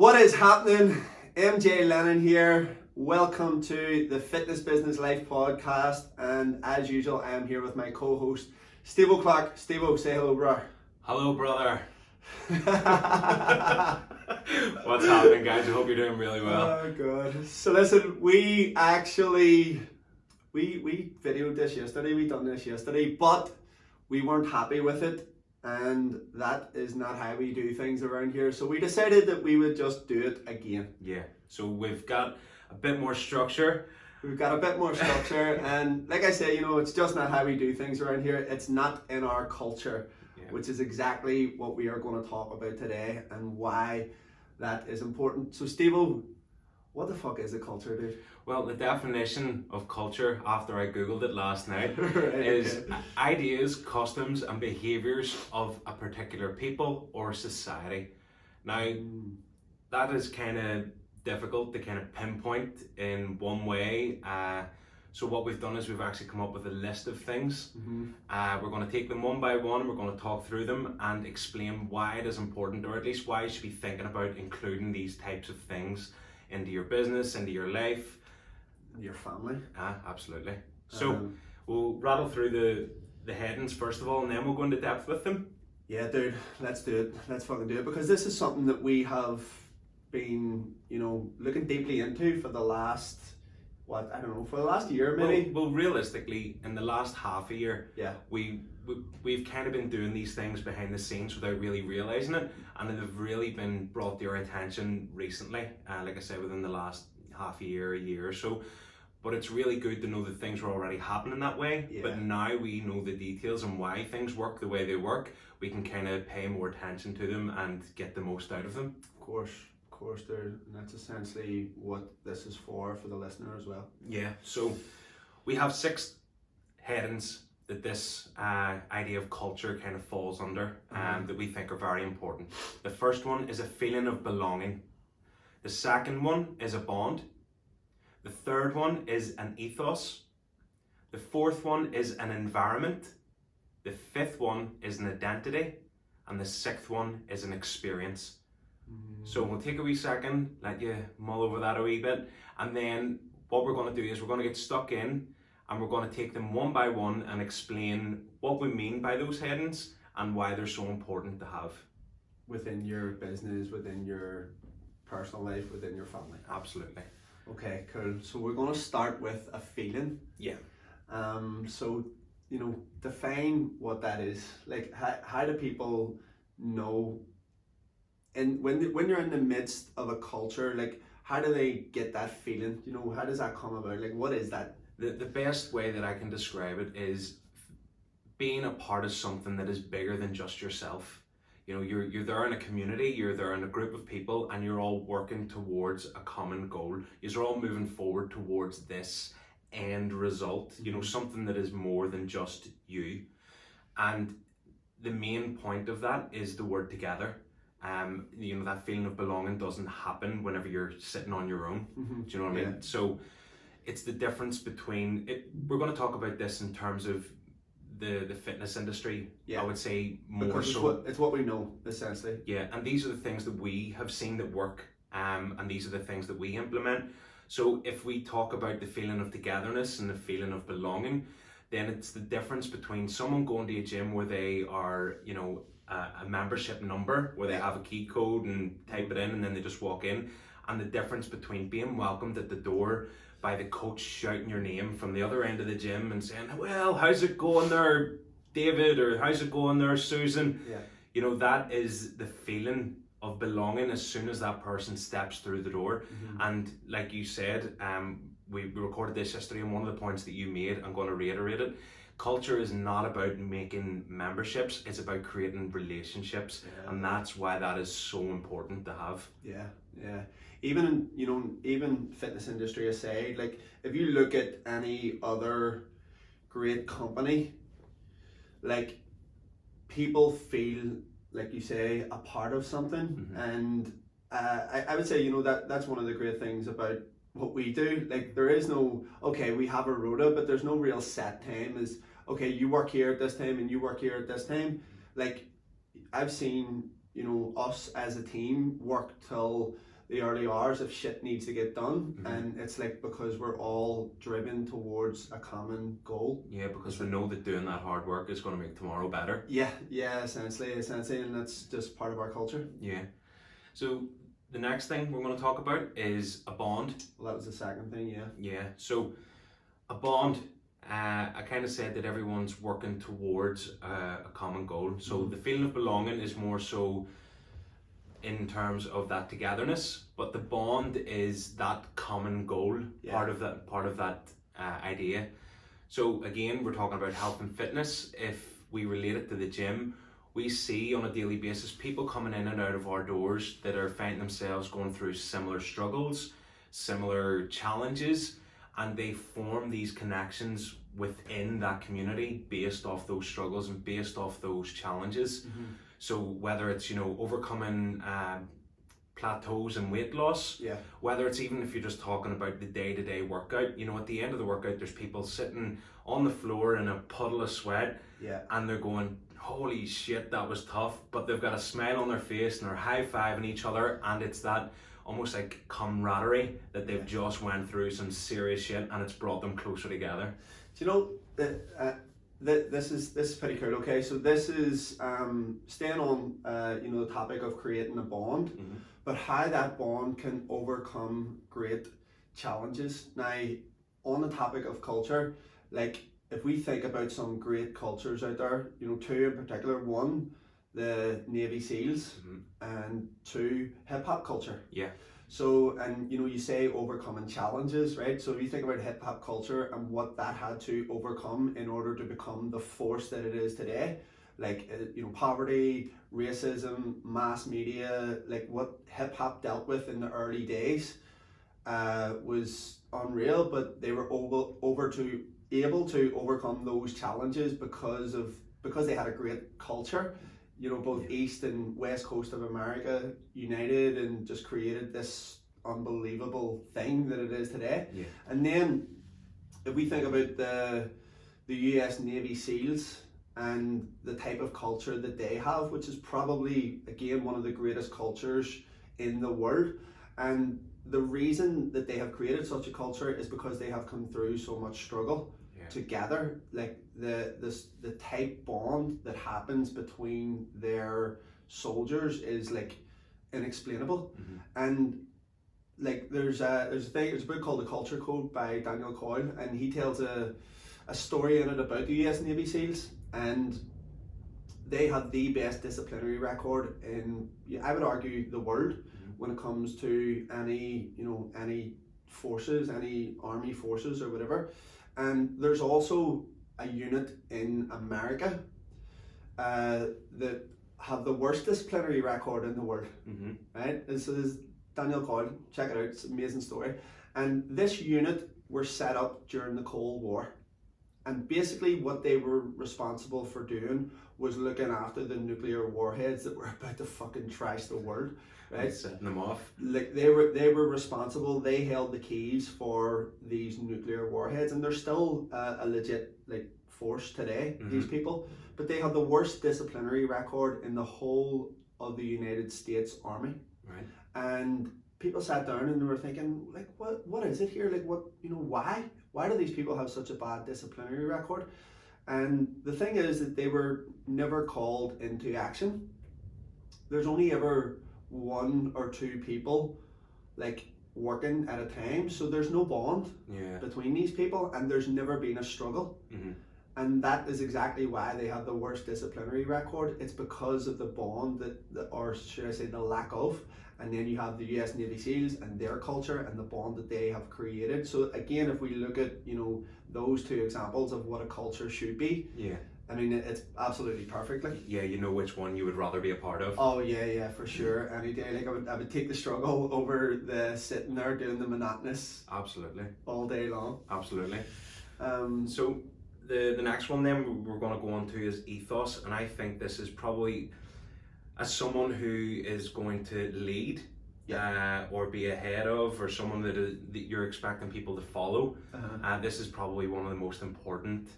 What is happening? MJ Lennon here. Welcome to the Fitness Business Life podcast. And as usual, I am here with my co-host, Steve O'Clock. Steve O, say hello, bro. Hello, brother. What's happening, guys? I hope you're doing really well. Oh, God. So listen, we videoed this yesterday. We done this yesterday, but we weren't happy with it. And that is not how we do things around here. So we decided that we would just do it again. Yeah, so we've got a bit more structure. We've got a bit more structure. And like I say, it's just not how we do things around here. It's not in our culture, which is exactly what we are going to talk about today and why that is important. So Steve-O, what the fuck is a culture, dude? Well, the definition of culture, after I googled it last night, Right, is okay. ideas, customs and behaviours of a particular people or society. Now, that is kind of difficult to kind of pinpoint in one way. So what we've done is we've actually come up with a list of things. We're going to take them one by one and we're going to talk through them and explain why it is important, or at least why you should be thinking about including these types of things into your business, into your life. Your family. Absolutely. So we'll rattle through the headings first of all, and then we'll go into depth with them. Yeah, dude, let's do it. Let's fucking do it, because this is something that we have been, looking deeply into for the last, for the last year maybe. Well, realistically, in the last half a year, we've kind of been doing these things behind the scenes without really realising it, and they've really been brought to our attention recently, like I said, within the last half a year or so. But it's really good to know that things were already happening that way, but now we know the details and why things work the way they work. We can kind of pay more attention to them and get the most out of them. Of course, and that's essentially what this is for the listener as well. Yeah, so we have 6 headings that this idea of culture kind of falls under, that we think are very important. The first one is a feeling of belonging. The second one is a bond. The third one is an ethos. The fourth one is an environment. The fifth one is an identity. And the sixth one is an experience. So we'll take a wee second, let you mull over that a wee bit. And then what we're going to do is we're going to get stuck in and we're going to take them one by one and explain what we mean by those headings and why they're so important to have. Within your business, within your personal life, within your family. Absolutely. Okay, cool. So we're going to start with a feeling. Yeah. So, define what that is. Like, how do people know? And when you're in the midst of a culture, like, how do they get that feeling? How does that come about? Like, what is that? The best way that I can describe it is being a part of something that is bigger than just yourself. You're there in a community, you're there in a group of people, and you're all working towards a common goal. You're all moving forward towards this end result, something that is more than just you. And the main point of that is the word together. That feeling of belonging doesn't happen whenever you're sitting on your own. Do you know what I mean? So it's the difference between it. We're going to talk about this in terms of the fitness industry. I would say more because so. It's what we know, essentially. Yeah, and these are the things that we have seen that work, and these are the things that we implement. So if we talk about the feeling of togetherness and the feeling of belonging, then it's the difference between someone going to a gym where they are, a membership number, where they have a key code and type it in and then they just walk in, and the difference between being welcomed at the door by the coach shouting your name from the other end of the gym and saying, well, how's it going there, David, or how's it going there, Susan? That is the feeling of belonging as soon as that person steps through the door. And like you said, we recorded this yesterday, and one of the points that you made, I'm going to reiterate it. Culture is not about making memberships, it's about creating relationships, and that's why that is so important to have. Even even fitness industry aside, like if you look at any other great company, like people feel, like you say, a part of something. And I would say that's one of the great things about what we do. Like, there is no, okay, we have a rota, but there's no real set time as, okay, you work here at this time and you work here at this time. Like, I've seen, us as a team work till the early hours if shit needs to get done, Mhm. and it's like because we're all driven towards a common goal. Yeah, because we know that doing that hard work is going to make tomorrow better. Yeah, essentially, and that's just part of our culture. Yeah. So the next thing we're going to talk about is a bond. Well, that was the second thing, yeah. Yeah. So a bond. I kind of said that everyone's working towards a common goal. So the feeling of belonging is more so in terms of that togetherness, but the bond is that common goal, part of that idea. So again, we're talking about health and fitness. If we relate it to the gym, we see on a daily basis people coming in and out of our doors that are finding themselves going through similar struggles, similar challenges, and they form these connections within that community based off those struggles and based off those challenges. So whether it's, you know, overcoming plateaus and weight loss, whether it's even if you're just talking about the day-to-day workout, you know, at the end of the workout there's people sitting on the floor in a puddle of sweat, and they're going, holy shit, that was tough, but they've got a smile on their face and they're high-fiving each other, and it's that almost like camaraderie that they've just went through some serious shit and it's brought them closer together. Do you know that this is pretty cool? Okay, so this is staying on you know, the topic of creating a bond, but how that bond can overcome great challenges. Now, on the topic of culture, like if we think about some great cultures out there, you know, two in particular. One, the Navy SEALs, and two, hip hop culture. Yeah. So, and you know, you say overcoming challenges, right? So if you think about hip hop culture and what that had to overcome in order to become the force that it is today, like, you know, poverty, racism, mass media, like what hip hop dealt with in the early days was unreal, but they were able to overcome those challenges because they had a great culture. You know, both East and West Coast of America united and just created this unbelievable thing that it is today. And then if we think about the US Navy SEALs and the type of culture that they have, which is probably, again, one of the greatest cultures in the world. And the reason that they have created such a culture is because they have come through so much struggle together. Like the type bond that happens between their soldiers is like inexplainable. And like there's a book called The Culture Code by Daniel Coyle, and he tells a story in it about the US Navy SEALs, and they had the best disciplinary record in, I would argue, the world when it comes to any forces, any army forces or whatever. And there's also a unit in America that have the worst disciplinary record in the world. Right? This is Daniel Coyle. Check it out. It's an amazing story. And this unit were set up during the Cold War. And basically what they were responsible for doing was looking after the nuclear warheads that were about to fucking trash the world. Right? Setting them off. Like they were responsible. They held the keys for these nuclear warheads, and they're still a legit like force today. These people, but they have the worst disciplinary record in the whole of the United States Army. Right. And people sat down and they were thinking, like, what is it here? Like, what, you know, why do these people have such a bad disciplinary record? And the thing is that they were never called into action. There's only ever one or two people like working at a time, so there's no bond between these people, and there's never been a struggle. And that is exactly why they have the worst disciplinary record. It's because of the bond that or should I say the lack of. And then you have the US Navy SEALs and their culture and the bond that they have created. So again, if we look at, you know, those two examples of what a culture should be, I mean, it's absolutely perfect. Like, you know which one you would rather be a part of. Oh yeah, for sure. Any day, like I would take the struggle over the sitting there doing the monotonous. Absolutely. All day long. Absolutely. So the next one then we're going to go on to is ethos, and I think this is probably, as someone who is going to lead or be ahead of, or someone that you're expecting people to follow, this is probably one of the most important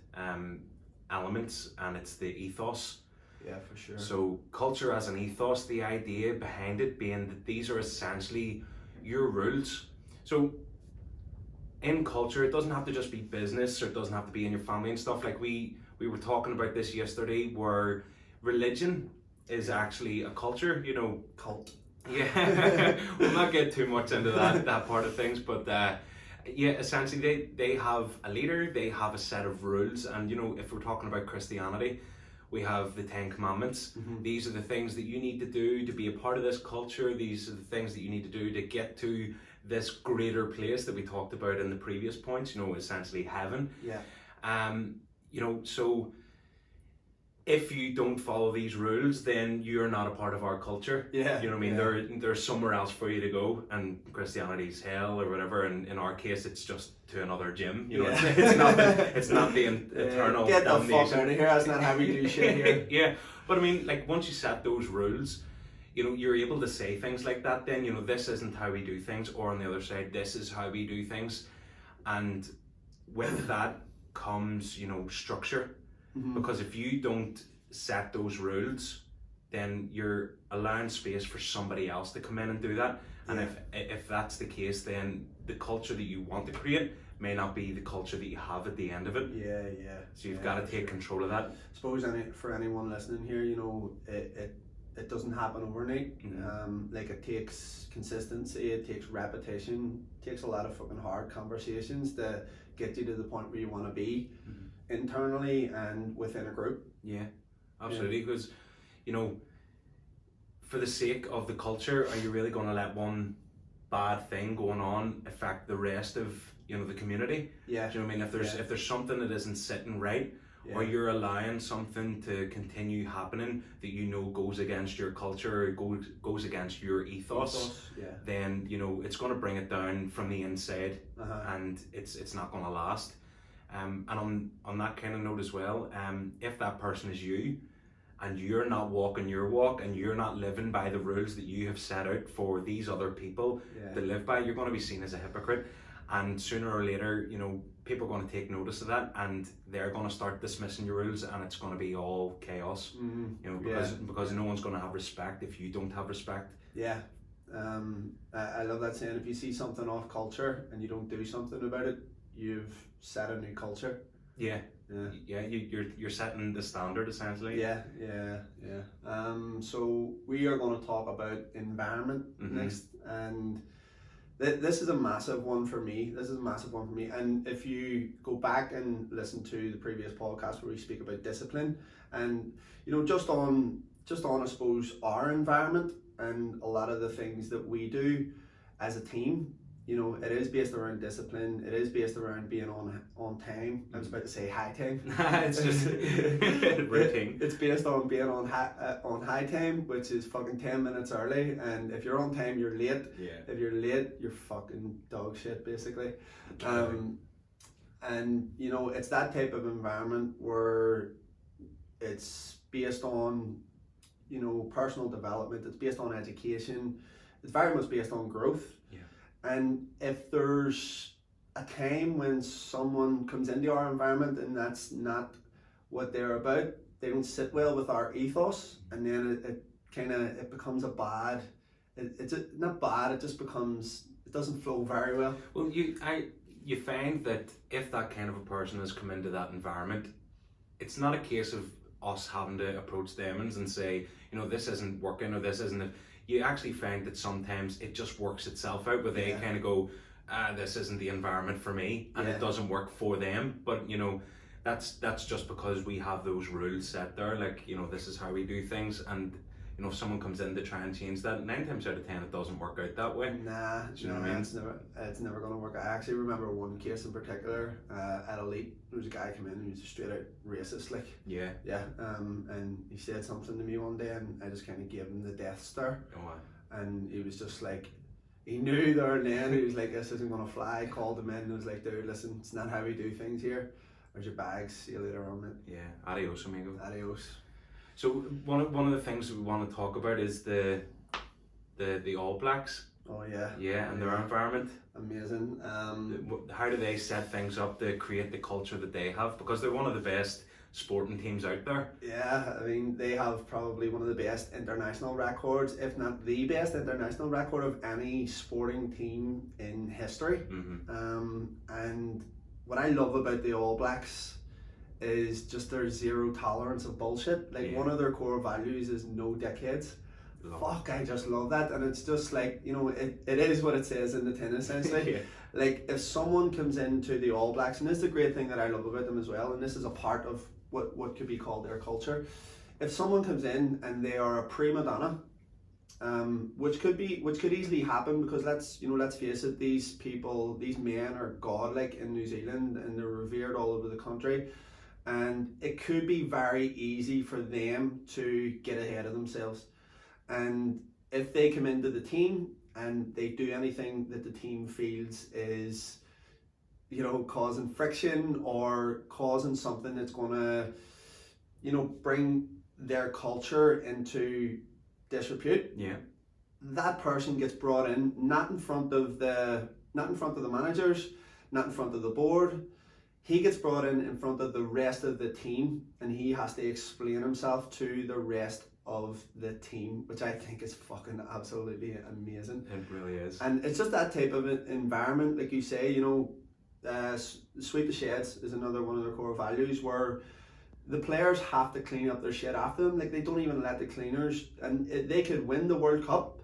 elements, and it's the ethos. Yeah, for sure. So culture as an ethos, the idea behind it being that these are essentially your rules. So in culture, it doesn't have to just be business, or it doesn't have to be in your family and stuff. Like we were talking about this yesterday, where religion is actually a culture, you know. Cult. Yeah, we'll not get too much into that part of things, but yeah, essentially they have a leader, they have a set of rules, and you know, if we're talking about Christianity, we have the Ten Commandments. Mm-hmm. These are the things that you need to do to be a part of this culture. These are the things that you need to do to get to this greater place that we talked about in the previous points, you know, essentially heaven. Yeah. You know, so if you don't follow these rules, then you're not a part of our culture. Yeah. You know what I mean? Yeah. There's somewhere else for you to go, and Christianity's hell or whatever, and in our case it's just to another gym. You know, Yeah. it's not the eternal Get the damnation. fuck out of here, that's not how we do shit here. Yeah. But I mean, like, once you set those rules, you know, you're able to say things like that then, you know, this isn't how we do things, or on the other side, this is how we do things. And with that comes, you know, structure. Mm-hmm. Because if you don't set those rules, then you're allowing space for somebody else to come in and do that. And if that's the case, then the culture that you want to create may not be the culture that you have at the end of it. Yeah. So you've got to take control of that. I suppose for anyone listening here, you know, it doesn't happen overnight. Mm-hmm. Like, it takes consistency, it takes repetition, it takes a lot of fucking hard conversations to get you to the point where you want to be, internally and within a group. Yeah, absolutely. Because, you know, for the sake of the culture, are you really going to let one bad thing going on affect the rest of, you know, the community? Yeah. Do you know what I mean? If there's something that isn't sitting right, or you're allowing something to continue happening that you know goes against your culture, or goes against your ethos, then, you know, it's going to bring it down from the inside, and it's not going to last. And on that kind of note as well, if that person is you, and you're not walking your walk, and you're not living by the rules that you have set out for these other people to live by, you're going to be seen as a hypocrite. And sooner or later, you know, people are going to take notice of that, and they're going to start dismissing your rules, and it's going to be all chaos. Mm-hmm. You know, because no one's going to have respect if you don't have respect. Yeah. I love that saying, if you see something off culture and you don't do something about it, you've set a new culture. Yeah. You're setting the standard, essentially. Yeah. So we are going to talk about environment next, and this is a massive one for me. And if you go back and listen to the previous podcast where we speak about discipline, and you know, just on I suppose our environment and a lot of the things that we do as a team, you know, it is based around discipline. It is based around being on time. I was about to say high time. It's just routine. It's based on being on high time, which is fucking 10 minutes early. And if you're on time, you're late. Yeah. If you're late, you're fucking dog shit, basically. And you know, it's that type of environment where it's based on, you know, personal development. It's based on education. It's very much based on growth. And if there's a time when someone comes into our environment and that's not what they're about, they don't sit well with our ethos, and then it becomes a bad. It's not bad. It just becomes. It doesn't flow very well. Well, you find that if that kind of a person has come into that environment, it's not a case of us having to approach them and say, you know, this isn't working or this isn't it. You actually find that sometimes it just works itself out, where they kind of go, this isn't the environment for me, and it doesn't work for them. But you know, that's just because we have those rules set there, like, you know, this is how we do things, and you know, if someone comes in to try and change that, 9 times out of 10 it doesn't work out that way. Nah, do you know what I mean? It's never going to work. I actually remember one case in particular at Elite. There was a guy come in and he was just straight out racist, like. Yeah. And he said something to me one day, and I just kind of gave him the death stare. Oh, wow. And he was just like, he knew there and then, he was like, this isn't going to fly. Called him in and was like, dude, listen, it's not how we do things here. There's your bags, see you later on, mate. Yeah, adios, amigo. Adios. So one of the things we want to talk about is the All Blacks. Oh yeah. Yeah, and their environment. Amazing. How do they set things up to create the culture that they have? Because they're one of the best sporting teams out there. Yeah, I mean, they have probably one of the best international records, if not the best international record of any sporting team in history. And what I love about the All Blacks is just their zero tolerance of bullshit. Like, one of their core values is no dickheads. Fuck, I just love that. And it's just like, you know, it is what it says in the tin, essentially. Like, if someone comes into the All Blacks, and this is the great thing that I love about them as well, and this is a part of what could be called their culture. If someone comes in and they are a prima donna, which could easily happen, because let's face it, these men are godlike in New Zealand, and they're revered all over the country, and it could be very easy for them to get ahead of themselves. And if they come into the team and they do anything that the team feels is, you know, causing friction or causing something that's gonna, you know, bring their culture into disrepute, that person gets brought in, not in front of the managers, not in front of the board. He gets brought in front of the rest of the team, and he has to explain himself to the rest of the team, which I think is fucking absolutely amazing. It really is. And it's just that type of environment, like you say, you know, sweep the sheds is another one of their core values, where the players have to clean up their shit after them. Like, they don't even let the cleaners, and they could win the World Cup,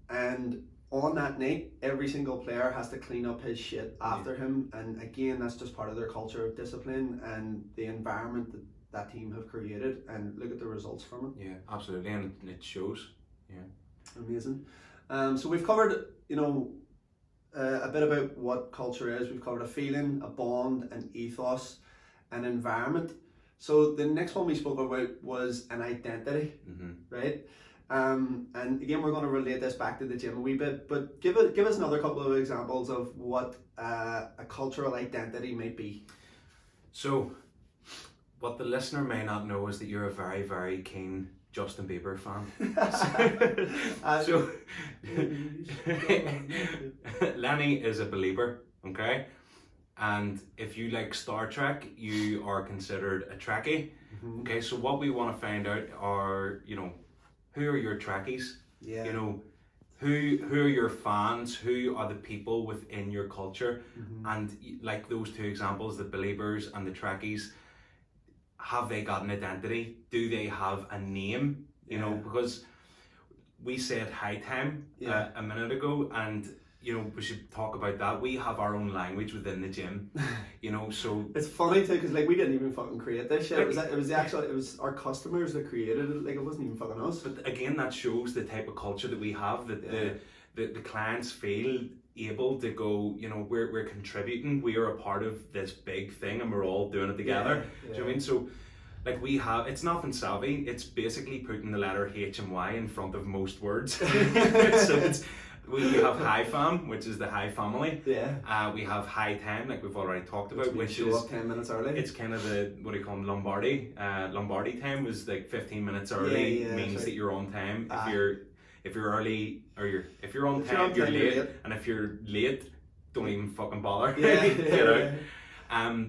and on that night, every single player has to clean up his shit after him. And again, that's just part of their culture of discipline and the environment that team have created, and look at the results from it. Yeah, absolutely, and it shows. Yeah, amazing. So we've covered, you know, a bit about what culture is. We've covered a feeling, a bond, an ethos, an environment. So the next one we spoke about was an identity, right? And again, we're going to relate this back to the gym a wee bit, but give us another couple of examples of what a cultural identity might be. So, what the listener may not know is that you're a very, very keen Justin Bieber fan. So Lenny is a believer, okay? And if you like Star Trek, you are considered a Trekkie. Okay, so what we want to find out are, you know, who are your Trekkies? Yeah. You know, who are your fans? Who are the people within your culture? And like those two examples, the believers and the Trekkies, have they got an identity? Do they have a name? You know, because we said high time a minute ago, and you know, we should talk about that. We have our own language within the gym, you know, so it's funny too, because like, we didn't even fucking create this shit. Like, it was our customers that created it. Like, it wasn't even fucking us. But again, that shows the type of culture that we have, that the clients feel able to go, you know, we're contributing, we are a part of this big thing, and we're all doing it together. Do you know what I mean? So like, we have, it's nothing savvy, it's basically putting the letter H and Y in front of most words. So it's, we have High Fam, which is the High Family. Yeah. We have High Time, like we've already talked about, which show is up 10 minutes early. It's kind of the, what do you call them, Lombardi. Lombardi time was like 15 minutes early, means that you're on time. If you're early, or if you're on time, you're late. And if you're late, don't even fucking bother. Get out.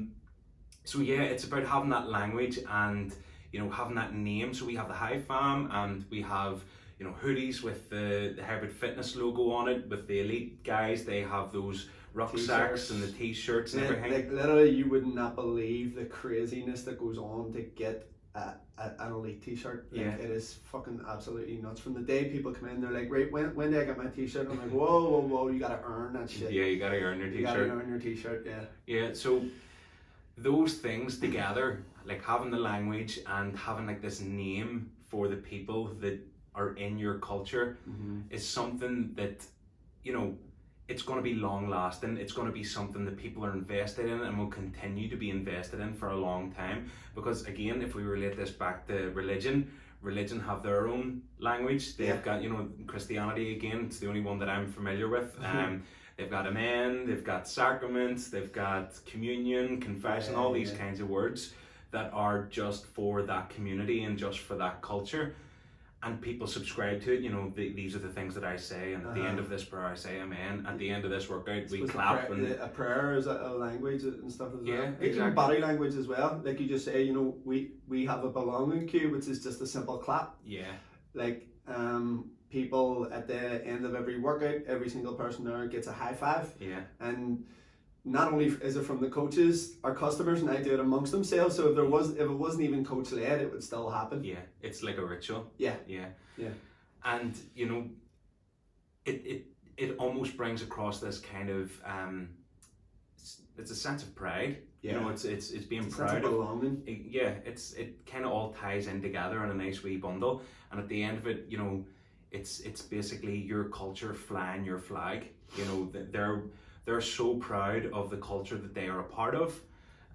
So yeah, it's about having that language and, you know, having that name. So we have the High Fam, and we have, you know, hoodies with the Hybrid Fitness logo on it. With the elite guys, they have those rucksacks T-shirts. And the t-shirts and everything. Like, literally, you would not believe the craziness that goes on to get an elite t-shirt. Like, it is fucking absolutely nuts. From the day people come in, they're like, right, when do I get my t-shirt? I'm like, whoa, you gotta earn that shit. Yeah, you gotta earn your t-shirt. You gotta earn your t-shirt, Yeah, so those things together, like having the language and having like this name for the people that are in your culture, is something that, you know, it's going to be long lasting. It's going to be something that people are invested in and will continue to be invested in for a long time. Because again, if we relate this back to religion have their own language. They've got, you know, Christianity, again, it's the only one that I'm familiar with. They've got amen, they've got sacraments, they've got communion, confession, all these kinds of words that are just for that community and just for that culture. and people subscribe to it. You know, these are the things that I say, and at the end of this prayer I say amen. At the end of this workout we clap. A prayer is a language and stuff as well. Yeah, Even exactly. body language as well. Like you just say, you know, we have a belonging cue, which is just a simple clap. Yeah. Like people at the end of every workout, every single person there gets a high five. Yeah. And not only is it from the coaches, our customers now do it amongst themselves. So if it wasn't even coach led, it would still happen. Yeah, it's like a ritual. Yeah. Yeah. Yeah. And you know, it almost brings across this kind of it's a sense of pride. Yeah. You know, it's being It's a proud sense of belonging. Yeah, it kind of all ties in together in a nice wee bundle, and at the end of it, you know, it's basically your culture flying your flag. You know, they're so proud of the culture that they are a part of,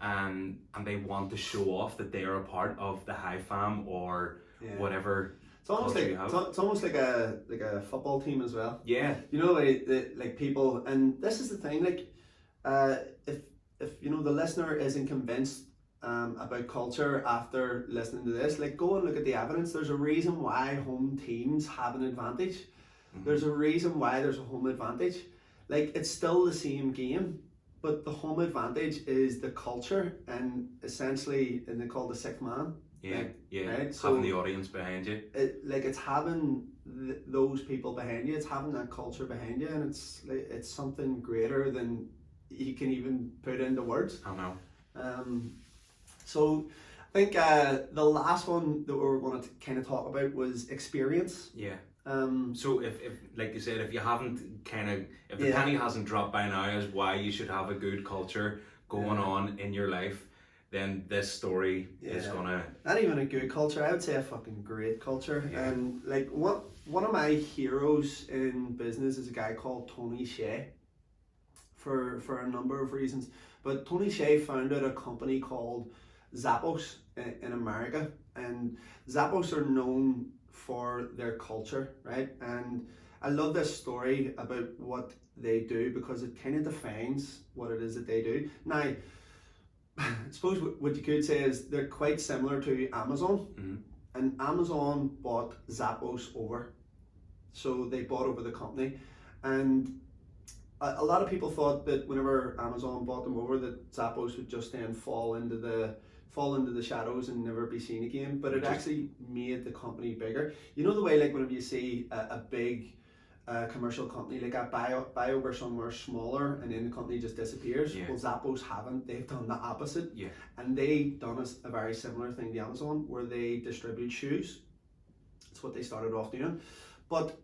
and they want to show off that they are a part of the High Fam or whatever. It's almost culture like you have. it's almost like a football team as well. Yeah. You know, like people, and this is the thing. Like, if you know the listener isn't convinced about culture after listening to this, like go and look at the evidence. There's a reason why home teams have an advantage. There's a reason why there's a home advantage. Like it's still the same game, but the home advantage is the culture and essentially, and they call the sixth man. Yeah, like, yeah. Right? Having So the audience behind you. it's having those people behind you. It's having that culture behind you, and it's something greater than you can even put into words. I know. So I think the last one that we were going to kind of talk about was experience. Yeah. So if like you said, if you haven't if the penny hasn't dropped by now as why you should have a good culture going on in your life, then this story is gonna not even a good culture. I would say a fucking great culture. Yeah. And like one of my heroes in business is a guy called Tony Hsieh. For a number of reasons, but Tony Hsieh founded a company called Zappos in America, and Zappos are known for their culture, right? And I love this story about what they do because it kind of defines what it is that they do. Now, I suppose what you could say is they're quite similar to Amazon, and Amazon bought Zappos over. So they bought over the company, and a lot of people thought that whenever Amazon bought them over, that Zappos would just then fall into the shadows and never be seen again. But it actually made the company bigger. You know the way, like whenever you see a big commercial company like a buy over somewhere smaller, and then the company just disappears. Yeah. Well, Zappos haven't. They've done the opposite. Yeah. And they done a very similar thing to Amazon, where they distribute shoes. That's what they started off doing. But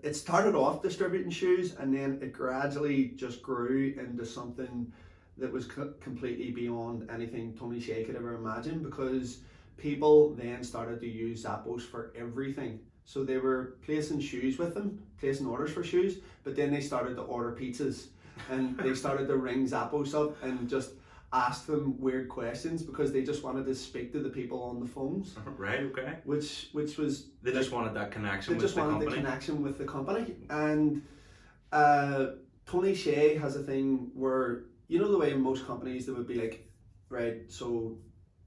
it started off distributing shoes, and then it gradually just grew into something that was completely beyond anything Tony Hsieh could ever imagine, because people then started to use Zappos for everything. So they were placing shoes with them, placing orders for shoes, but then they started to order pizzas, and they started to ring Zappos up and just ask them weird questions because they just wanted to speak to the people on the phones. Right, okay. Which was They just wanted that connection they with just the wanted company. the connection with the company. And Tony Hsieh has a thing where, you know the way in most companies they would be like, right, so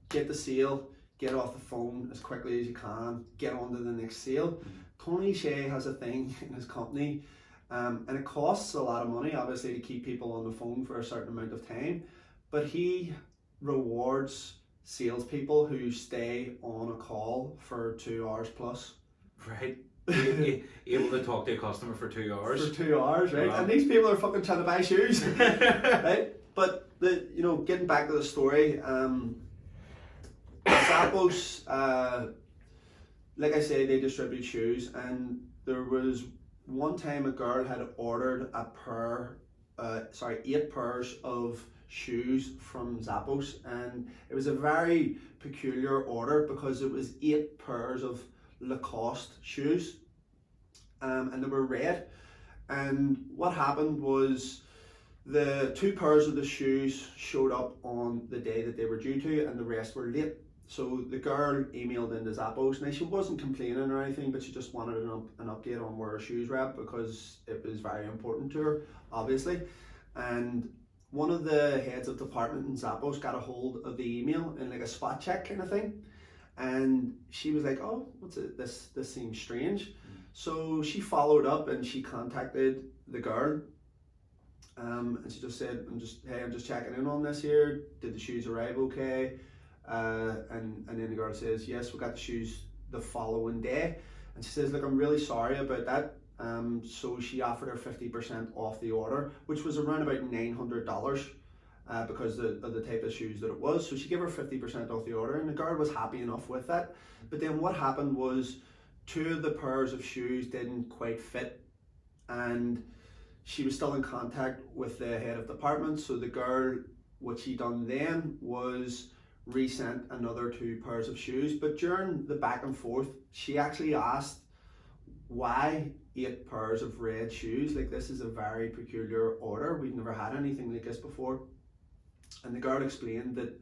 get the sale, get off the phone as quickly as you can, get on to the next sale. Tony Hsieh has a thing in his company, and it costs a lot of money obviously to keep people on the phone for a certain amount of time, but he rewards salespeople who stay on a call for 2 hours plus. Right. Able to talk to a customer for 2 hours. For 2 hours, right? Wow. And these people are fucking trying to buy shoes, right? But getting back to the story, Zappos, like I say, they distribute shoes, and there was one time a girl had ordered 8 pairs of shoes from Zappos, and it was a very peculiar order because it was 8 pairs of Lacoste shoes, and they were red. And what happened was the 2 pairs of the shoes showed up on the day that they were due to, and the rest were late. So the girl emailed into Zappos. Now she wasn't complaining or anything, but she just wanted an update on where her shoes were at because it was very important to her, obviously. And one of the heads of department in Zappos got a hold of the email in like a spot check kind of thing, And she was like, oh, what's it? This seems strange. So she followed up and she contacted the girl. And she just said, I'm just checking in on this here. Did the shoes arrive okay? And then the girl says, yes, we got the shoes the following day. And she says, look, I'm really sorry about that. So she offered her 50% off the order, which was around about $900 because of the type of shoes that it was. So she gave her 50% off the order, and the girl was happy enough with that. But then what happened was 2 of the pairs of shoes didn't quite fit, and she was still in contact with the head of department. So the girl, what she done then was resent another 2 pairs of shoes. But during the back and forth, she actually asked why 8 pairs of red shoes. Like, this is a very peculiar order. We've never had anything like this before. And the girl explained that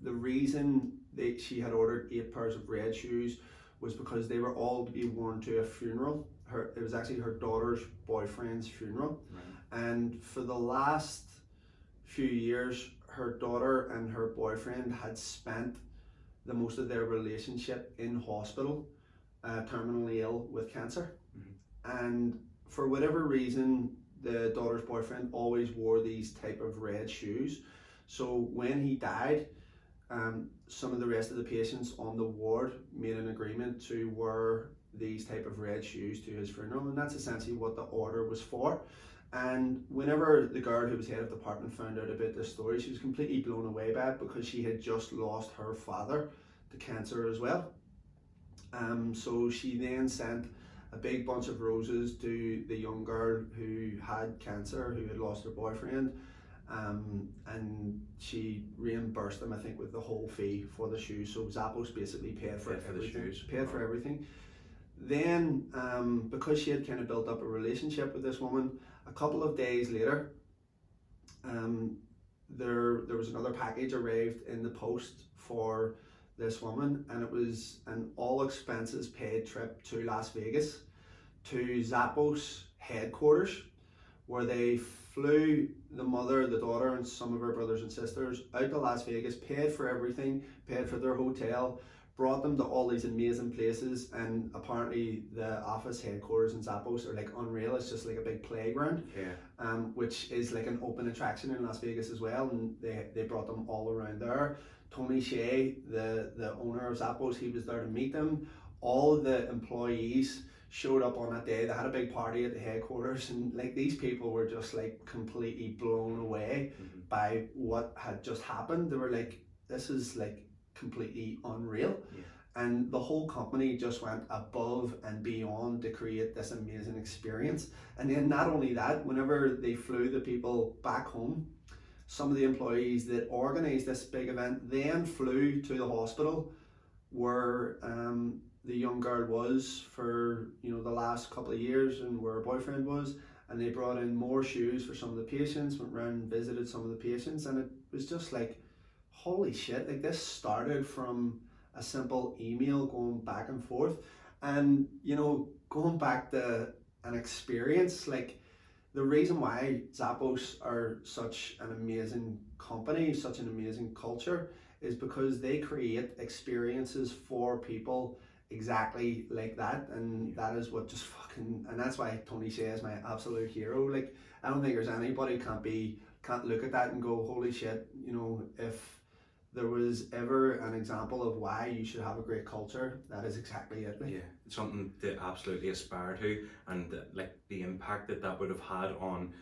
the reason that she had ordered 8 pairs of red shoes was because they were all to be worn to a funeral. It was actually her daughter's boyfriend's funeral. Right. And for the last few years, her daughter and her boyfriend had spent the most of their relationship in hospital, terminally ill with cancer. And for whatever reason, the daughter's boyfriend always wore these type of red shoes. So when he died, some of the rest of the patients on the ward made an agreement to wear these type of red shoes to his funeral, and that's essentially what the order was for. And whenever the girl who was head of department found out about this story, she was completely blown away by it, because she had just lost her father to cancer as well. So she then sent a big bunch of roses to the young girl who had cancer, who had lost her boyfriend, and she reimbursed them, I think, with the whole fee for the shoes. So Zappos basically paid for everything. Then, because she had kind of built up a relationship with this woman, a couple of days later, there was another package arrived in the post for this woman, and it was an all expenses paid trip to Las Vegas, to Zappos headquarters, where they flew the mother, the daughter, and some of her brothers and sisters out to Las Vegas, paid for everything, paid for their hotel, brought them to all these amazing places. And apparently the office headquarters in Zappos are like unreal. It's just like a big playground, which is like an open attraction in Las Vegas as well, and they brought them all around there. Tony Hsieh, the owner of Zappos, he was there to meet them. All of the employees showed up on that day. They had a big party at the headquarters, and like, these people were just like completely blown away by what had just happened. They were like, this is like completely unreal. And the whole company just went above and beyond to create this amazing experience. And then not only that, whenever they flew the people back home, some of the employees that organized this big event then flew to the hospital where the young girl was for, you know, the last couple of years, and where her boyfriend was, and they brought in more shoes for some of the patients, went around and visited some of the patients. And it was just like, holy shit, like, this started from a simple email going back and forth. And, you know, going back to an experience, like, the reason why Zappos are such an amazing company, such an amazing culture, is because they create experiences for people exactly like that. And that is what just fucking, and that's why Tony Hsieh is my absolute hero. Like, I don't think there's anybody can't look at that and go, holy shit, you know, if there was ever an example of why you should have a great culture, that is exactly it. Like. Yeah, it's something to absolutely aspire to, and like the impact that would have had on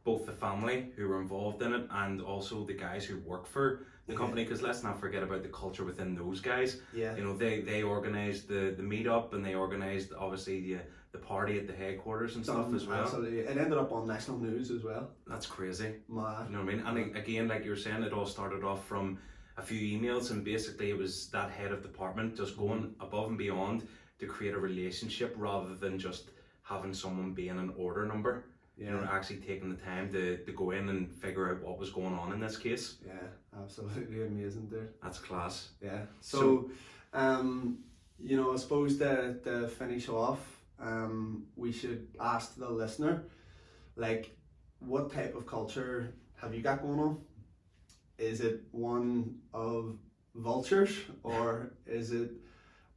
both the family who were involved in it and also the guys who work for the company, because let's not forget about the culture within those guys. You know, they organised the meetup, and they organised obviously the party at the headquarters and stuff as well. Absolutely, it ended up on national news as well. That's crazy. Mad. You know what I mean? And again, like you were saying, it all started off from a few emails, and basically it was that head of department just going above and beyond to create a relationship rather than just having someone being an order number. You know, actually taking the time to go in and figure out what was going on in this case. Yeah, absolutely amazing, dude. That's class. Yeah. So you know, I suppose to finish off, we should ask the listener, like, what type of culture have you got going on? Is it one of vultures, or is it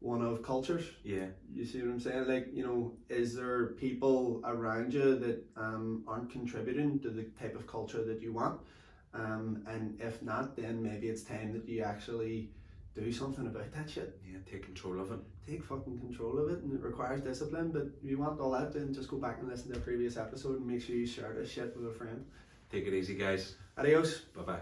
one of cultures? Yeah. You see what I'm saying? Like, you know, is there people around you that aren't contributing to the type of culture that you want? And if not, then maybe it's time that you actually do something about that shit. Yeah, take control of it. Take fucking control of it, and it requires discipline. But if you want all that, then just go back and listen to a previous episode and make sure you share this shit with a friend. Take it easy, guys. Adios. Bye bye.